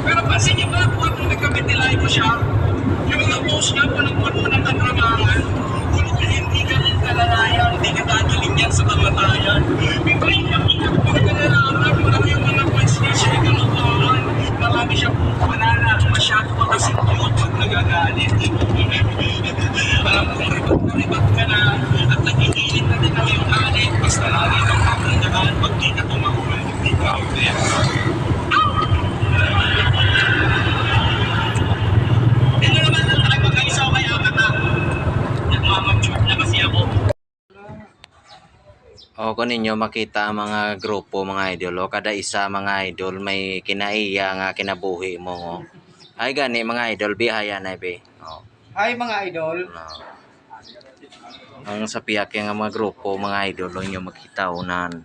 Pero pansin niyo ba kung anong nagkabitilay ko siya? Yung mga post niya, punong-puno ng kadramahan. Kung hindi ka rin kalalayan, hindi ka dadaling yan sa kamatayan. Pero yung iyak ko na nalalaman, wala yung mga points niya siya ay kalokohan. Marami siyang panala, masyado pa kasi cute pag nagagalit. Alam kong ribat ka na, at nag-iinit na din ang iyong alit. Basta lagi kang kakandaan, pag di ka tumahol, hindi ka ulit. Ito naman ang tayo magkaisa o kaya ka na. Nagmamag-shoot na kasi ako. O kung ninyo makita ang mga grupo mga idol o kada isa mga idol may kinaiya nga kinabuhi mo o. Ay gani mga idol bihaya na be. O. Hi mga idol. Ang sa piyak nga mga grupo mga idol o inyo makita unan.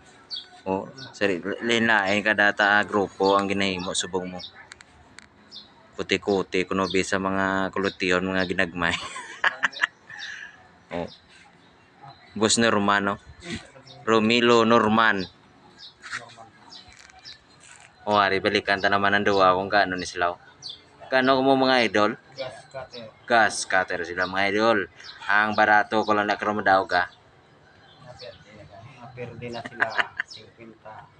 O sari linain kada ta grupo ang ginahimo subong mo. Kuti-kuti kuno bisa mga kulutiyon mga ginagmay. O. Boss Normano. Romilo Norman. O ari balikan ta naman ang duwa kung gaano ni sila. Gaano mo mga idol? Gas cutter sila mga idol. Ang barato ko lang na daw ka. Naperde na sila 50.